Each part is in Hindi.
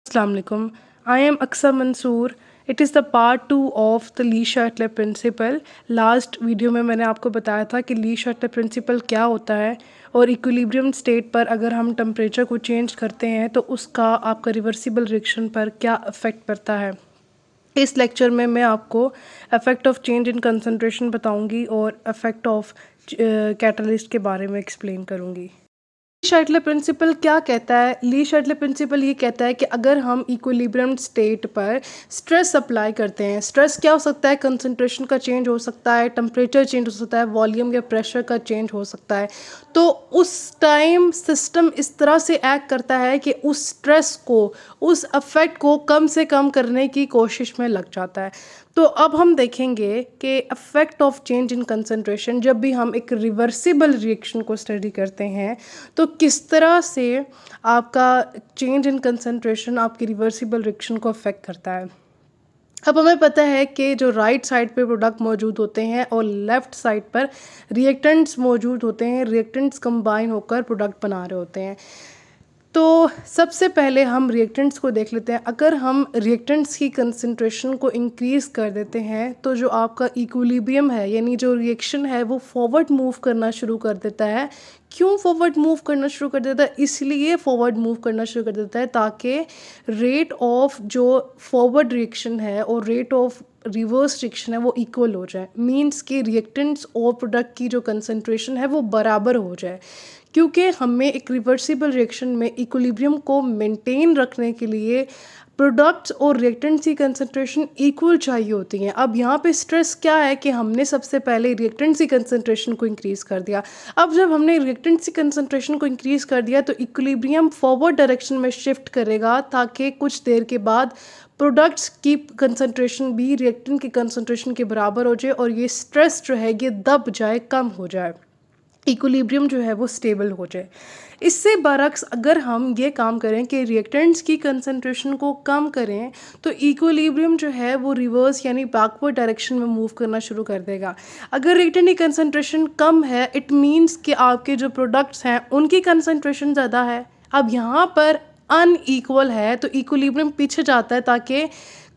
Assalamualaikum. I am Aksa Mansoor. It is the part 2 of the Le Chatelier principle. Last video में मैंने आपको बताया था कि ली-शार्टले प्रिंसिपल क्या होता है और इक्विलिब्रियम स्टेट पर अगर हम टेम्परेचर को चेंज करते हैं तो उसका आपका रिवर्सिबल रिएक्शन पर क्या इफ़ेक्ट पड़ता है. इस लेक्चर में मैं आपको effect of change in concentration बताऊंगी और इफ़ेक्ट ऑफ कैटलिस्ट के बारे में एक्सप्लेन करूंगी. ली-शार्टले प्रिंसिपल क्या कहता है? ली-शार्टले प्रिंसिपल ये कहता है कि अगर हम इक्विलिब्रियम स्टेट पर स्ट्रेस अप्लाई करते हैं, स्ट्रेस क्या हो सकता है? कंसंट्रेशन का चेंज हो सकता है, टेम्परेचर चेंज हो सकता है, वॉल्यूम या प्रेशर का चेंज हो सकता है. तो उस टाइम सिस्टम इस तरह से एक्ट करता है कि उस स्ट्रेस को, उस अफेक्ट को कम से कम करने की कोशिश में लग जाता है. तो अब हम देखेंगे कि affect of change in concentration, जब भी हम एक रिवर्सिबल रिएक्शन को स्टडी करते हैं तो किस तरह से आपका चेंज इन कंसंट्रेशन आपकी रिवर्सिबल रिएक्शन को अफेक्ट करता है. अब हमें पता है कि जो राइट साइड पे प्रोडक्ट मौजूद होते हैं और लेफ़्ट साइड पर रिएक्टेंट्स मौजूद होते हैं. रिएक्टेंट्स कंबाइन होकर प्रोडक्ट बना रहे होते हैं. तो सबसे पहले हम रिएक्टेंट्स को देख लेते हैं. अगर हम रिएक्टेंट्स की कंसंट्रेशन को इंक्रीज़ कर देते हैं तो जो आपका इक्विलिब्रियम है, यानी जो रिएक्शन है, वो फॉरवर्ड मूव करना शुरू कर देता है. क्यों फॉरवर्ड मूव करना शुरू कर देता है? इसलिए फॉरवर्ड मूव करना शुरू कर देता है ताकि रेट ऑफ जो फॉरवर्ड रिएक्शन है और रेट ऑफ रिवर्स रिएक्शन है वो इक्वल हो जाए. मींस कि रिएक्टेंट्स और प्रोडक्ट की जो कंसंट्रेशन है वो बराबर हो जाए. क्योंकि हमें एक रिवर्सिबल रिएक्शन में इक्विलिब्रियम को मेंटेन रखने के लिए प्रोडक्ट्स और रिएक्टेंट्स की कंसंट्रेशन इक्वल चाहिए होती हैं. अब यहाँ पे स्ट्रेस क्या है कि हमने सबसे पहले रिएक्टेंट्स की कंसंट्रेशन को इंक्रीज़ कर दिया. अब जब हमने रिएक्टेंट्स की कंसंट्रेशन को इंक्रीज़ कर दिया तो इक्विलिब्रियम फॉरवर्ड डायरेक्शन में शिफ्ट करेगा ताकि कुछ देर के बाद प्रोडक्ट्स की कंसंट्रेशन भी रिएक्टेंट की कंसंट्रेशन के बराबर हो जाए और ये स्ट्रेस जो है ये दब जाए, कम हो जाए, इक्विलिब्रियम जो है वो स्टेबल हो जाए. इससे बरक्स अगर हम ये काम करें कि रिएक्टेंट्स की कंसंट्रेशन को कम करें तो इक्विलिब्रियम जो है वो रिवर्स यानी बैकवर्ड डायरेक्शन में मूव करना शुरू कर देगा. अगर रिएक्टेंट की कंसंट्रेशन कम है, इट मीन्स कि आपके जो प्रोडक्ट्स हैं उनकी कंसंट्रेशन ज़्यादा है. अब यहाँ पर अनईक्वल है तो इक्विलिब्रियम पीछे जाता है ताकि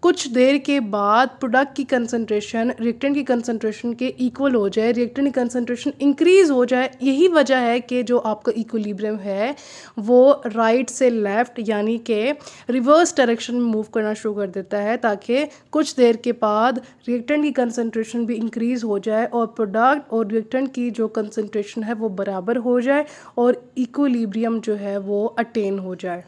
कुछ देर के बाद प्रोडक्ट की कंसंट्रेशन रिएक्टेंट की कंसंट्रेशन के इक्वल हो जाए, रिएक्टेंट की कंसंट्रेशन इंक्रीज़ हो जाए. यही वजह है कि जो आपका इक्विलिब्रियम है वो राइट से लेफ़्ट यानी कि रिवर्स डायरेक्शन में मूव करना शुरू कर देता है ताकि कुछ देर के बाद रिएक्टेंट की कंसंट्रेशन भी इंक्रीज़ हो जाए और प्रोडक्ट और रिएक्टेंट की जो कंसंट्रेशन है वो बराबर हो जाए और इक्विलिब्रियम जो है वो अटेन हो जाए.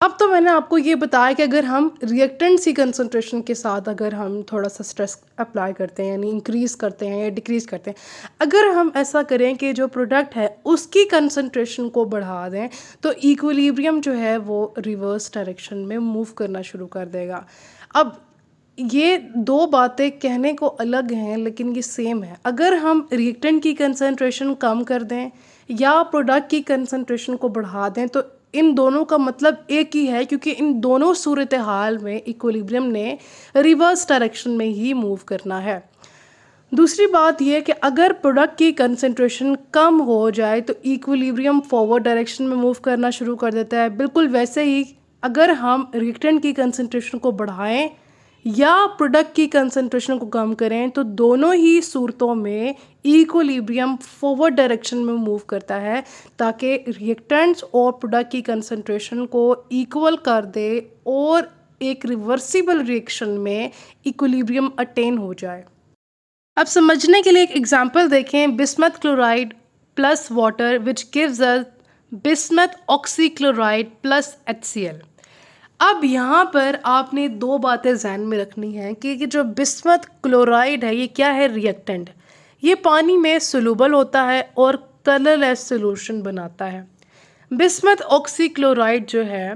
अब तो मैंने आपको ये बताया कि अगर हम रिएक्टेंट्स की कंसंट्रेशन के साथ अगर हम थोड़ा सा स्ट्रेस अप्लाई करते हैं, यानी इंक्रीज़ करते हैं या डिक्रीज़ करते हैं, अगर हम ऐसा करें कि जो प्रोडक्ट है उसकी कंसंट्रेशन को बढ़ा दें तो इक्विलिब्रियम जो है वो रिवर्स डायरेक्शन में मूव करना शुरू कर देगा. अब ये दो बातें कहने को अलग हैं लेकिन ये सेम है. अगर हम रिएक्टेंट की कंसंट्रेशन कम कर दें या प्रोडक्ट की कंसंट्रेशन को बढ़ा दें तो इन दोनों का मतलब एक ही है, क्योंकि इन दोनों सूरत हाल में इक्विलिब्रियम ने रिवर्स डायरेक्शन में ही मूव करना है. दूसरी बात यह कि अगर प्रोडक्ट की कंसंट्रेशन कम हो जाए तो इक्विलिब्रियम फॉरवर्ड डायरेक्शन में मूव करना शुरू कर देता है. बिल्कुल वैसे ही अगर हम रिएक्टेंट की कंसंट्रेशन को बढ़ाएं या प्रोडक्ट की कंसंट्रेशन को कम करें तो दोनों ही सूरतों में इक्विलिब्रियम फॉरवर्ड डायरेक्शन में मूव करता है ताकि रिएक्टेंट्स और प्रोडक्ट की कंसंट्रेशन को इक्वल कर दे और एक रिवर्सिबल रिएक्शन में इक्विलिब्रियम अटेन हो जाए. अब समझने के लिए एक एग्जांपल देखें. Bismuth chloride plus water which gives us bismuth oxychloride plus HCl. अब यहाँ पर आपने दो बातें ध्यान में रखनी हैं कि जो बिस्मथ क्लोराइड है ये क्या है? रिएक्टेंट. ये पानी में सोलूबल होता है और कलरलेस सॉल्यूशन बनाता है. बिस्मथ ऑक्सीक्लोराइड जो है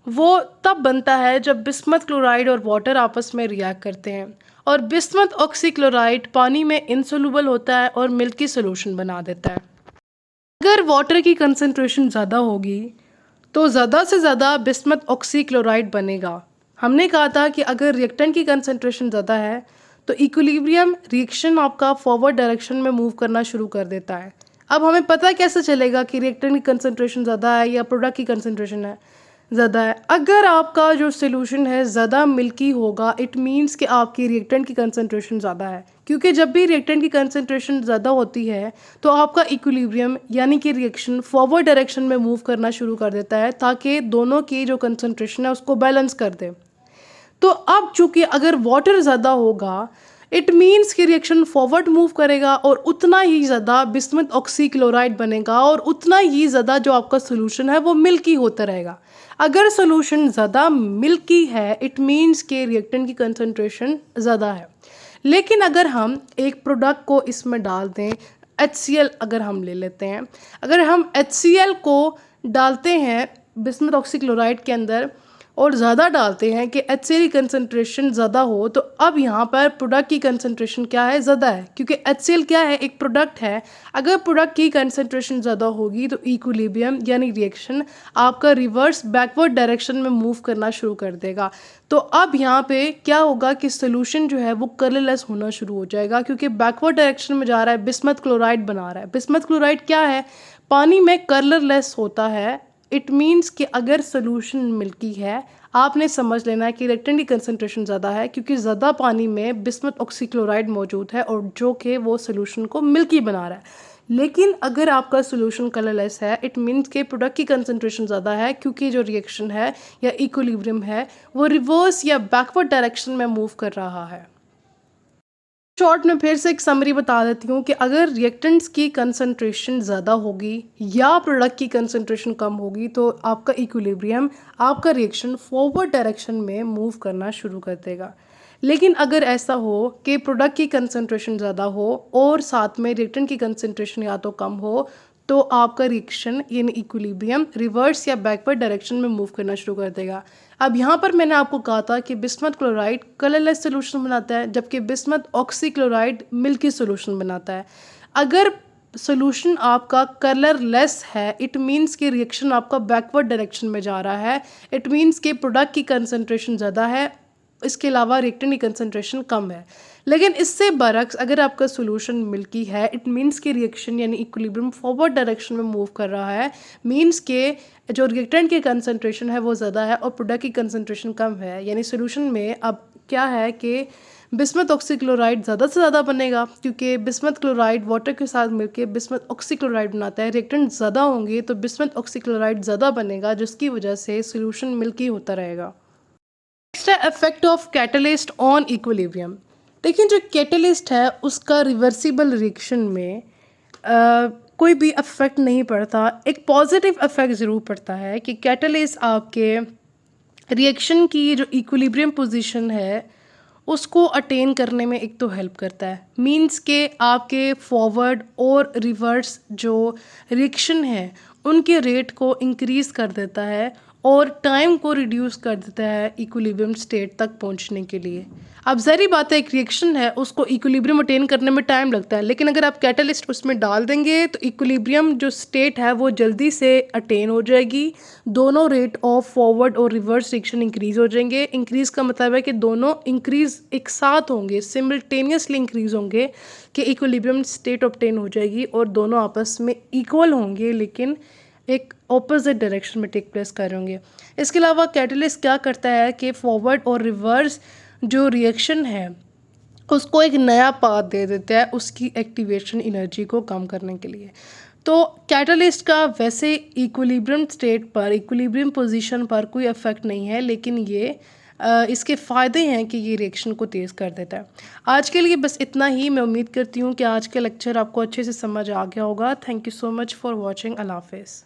वो तब बनता है जब बिस्मथ क्लोराइड और वाटर आपस में रिएक्ट करते हैं और बिस्मथ ऑक्सीक्लोराइड पानी में इनसोलूबल होता है और मिल्की सॉल्यूशन बना देता है. अगर वाटर की कंसंट्रेशन ज़्यादा होगी तो ज़्यादा से ज़्यादा बिस्मथ ऑक्सीक्लोराइड बनेगा. हमने कहा था कि अगर रिएक्टेंट की कंसंट्रेशन ज़्यादा है तो इक्विलिब्रियम रिएक्शन आपका फॉरवर्ड डायरेक्शन में मूव करना शुरू कर देता है. अब हमें पता कैसे चलेगा कि रिएक्टेंट की कंसंट्रेशन ज़्यादा है या प्रोडक्ट की कंसंट्रेशन है? ज़्यादा है। अगर आपका जो सॉल्यूशन है ज़्यादा मिल्की होगा, इट मीन्स कि आपकी रिएक्टेंट की कंसंट्रेशन ज़्यादा है, क्योंकि जब भी रिएक्टेंट की कंसंट्रेशन ज़्यादा होती है तो आपका इक्विलिब्रियम यानी कि रिएक्शन फॉरवर्ड डायरेक्शन में मूव करना शुरू कर देता है, ताकि दोनों की जो कंसंट्रेशन है उसको बैलेंस कर दे। तो अब चूंकि अगर वाटर ज़्यादा होगा, इट मीन्स कि रिएक्शन फॉरवर्ड मूव करेगा और उतना ही ज़्यादा बिस्मथ ऑक्सीक्लोराइड बनेगा और उतना ही ज़्यादा जो आपका सोल्यूशन है वो मिल्की होता रहेगा। अगर सोल्यूशन ज़्यादा मिल्की है, इट मीन्स के रिएक्टेंट की कंसंट्रेशन ज़्यादा है। लेकिन अगर हम एक प्रोडक्ट को इसमें डाल दें, HCl अगर हम ले लेते हैं, अगर हम HCl को डालते हैं बिस्मथ ऑक्सीक्लोराइड के अंदर और ज़्यादा डालते हैं कि HCl की कंसंट्रेशन ज़्यादा हो, तो अब यहाँ पर प्रोडक्ट की कंसंट्रेशन क्या है, ज़्यादा है, क्योंकि HCl क्या है, एक प्रोडक्ट है। अगर प्रोडक्ट की कंसंट्रेशन ज़्यादा होगी तो इक्विलिब्रियम यानी रिएक्शन आपका रिवर्स बैकवर्ड डायरेक्शन में मूव करना शुरू कर देगा। तो अब यहाँ पे क्या होगा कि सोल्यूशन जो है वो कलरलेस होना शुरू हो जाएगा, क्योंकि बैकवर्ड डायरेक्शन में जा रहा है, बिस्मथ क्लोराइड बना रहा है। बिस्मथ क्लोराइड क्या है, पानी में कलरलेस होता है। इट मीन्स कि अगर सोल्यूशन मिल्की है, आपने समझ लेना है कि रिएक्टेंट की कंसंट्रेशन ज़्यादा है, क्योंकि ज़्यादा पानी में बिस्मथ ऑक्सीक्लोराइड मौजूद है और जो कि वो सोल्यूशन को मिल्की बना रहा है। लेकिन अगर आपका सोल्यूशन कलरलेस है, इट मीन्स के प्रोडक्ट की कंसंट्रेशन ज़्यादा है, क्योंकि जो रिएक्शन है या इक्विलिब्रियम है वो रिवर्स या बैकवर्ड डायरेक्शन में मूव कर रहा है। शॉर्ट में फिर से एक समरी बता देती हूँ कि अगर रिएक्टेंट्स की कंसंट्रेशन ज़्यादा होगी या प्रोडक्ट की कंसंट्रेशन कम होगी तो आपका इक्विलिब्रियम, आपका रिएक्शन फॉरवर्ड डायरेक्शन में मूव करना शुरू कर देगा। लेकिन अगर ऐसा हो कि प्रोडक्ट की कंसंट्रेशन ज़्यादा हो और साथ में रिएक्टेंट की कंसंट्रेशन या तो कम हो, तो आपका रिएक्शन यानी इक्विलिब्रियम रिवर्स या बैकवर्ड डायरेक्शन में मूव करना शुरू कर देगा। अब यहाँ पर मैंने आपको कहा था कि बिस्मथ क्लोराइड कलरलेस सोल्यूशन बनाता है, जबकि बिस्मथ ऑक्सीक्लोराइड मिल्की सोल्यूशन बनाता है। अगर सोल्यूशन आपका कलरलेस है, इट मीन्स कि रिएक्शन आपका बैकवर्ड डायरेक्शन में जा रहा है। इट मीन्स कि प्रोडक्ट की कंसंट्रेशन ज़्यादा है, इसके अलावा रिएक्टेंट की कंसंट्रेशन कम है। लेकिन इससे बरक्स अगर आपका सोल्यूशन मिल्की है, इट मीन्स कि रिएक्शन यानी इक्विलिब्रियम फॉरवर्ड डायरेक्शन में मूव कर रहा है। मीन्स के जो रिएक्टेंट की कंसंट्रेशन है वो ज़्यादा है और प्रोडक्ट की कंसंट्रेशन कम है। यानी सोल्यूशन में अब क्या है कि बिस्मथ ऑक्सीक्लोराइड ज़्यादा से ज़्यादा बनेगा, क्योंकि बिस्मथ क्लोराइड वाटर के साथ मिलकर बिस्मथ ऑक्सीक्लोराइड बनाता है। रिएक्टेंट ज़्यादा होंगे तो बिस्मथ ऑक्सीक्लोराइड ज़्यादा बनेगा, जिसकी वजह से सोल्यूशन मिल्की होता रहेगा। नेक्स्ट है effect of catalyst on equilibrium. देखिए, जो कैटलिस्ट है उसका रिवर्सिबल रिएक्शन में कोई भी इफेक्ट नहीं पड़ता। एक पॉजिटिव इफेक्ट ज़रूर पड़ता है कि कैटलिस्ट आपके रिएक्शन की जो इक्विलिब्रियम पोजीशन है उसको अटेन करने में एक तो हेल्प करता है। मींस के आपके फॉरवर्ड और रिवर्स जो रिएक्शन है उनके रेट को इंक्रीज़ कर देता है और टाइम को रिड्यूस कर देता है इक्विलिब्रियम स्टेट तक पहुंचने के लिए। अब ज़ाहिर बात है, एक रिएक्शन है उसको इक्विलिब्रियम अटेन करने में टाइम लगता है, लेकिन अगर आप कैटलिस्ट उसमें डाल देंगे तो इक्विलिब्रियम जो स्टेट है वो जल्दी से अटेन हो जाएगी। दोनों रेट ऑफ फॉरवर्ड और रिवर्स रिएक्शन इंक्रीज़ हो जाएंगे। इंक्रीज़ का मतलब है कि दोनों इंक्रीज़ एक साथ होंगे, सिमिल्टेनियसली इंक्रीज़ होंगे कि इक्विलिब्रियम स्टेट ऑब्टेन हो जाएगी और दोनों आपस में इक्वल होंगे, लेकिन एक ऑपोजिट डायरेक्शन में टेक प्लेस कर होंगे। इसके अलावा कैटलिस्ट क्या करता है कि फॉरवर्ड और रिवर्स जो रिएक्शन है उसको एक नया पाथ दे देता है उसकी एक्टिवेशन एनर्जी को कम करने के लिए। तो कैटलिस्ट का वैसे इक्विलिब्रियम स्टेट पर, इक्विलिब्रियम पोजीशन पर कोई इफेक्ट नहीं है, लेकिन ये इसके फ़ायदे हैं कि ये रिएक्शन को तेज़ कर देता है। आज के लिए बस इतना ही। मैं उम्मीद करती हूँ कि आज का लेक्चर आपको अच्छे से समझ आ गया होगा। Thank you so much for watching. अल्लाह हाफ़िज़।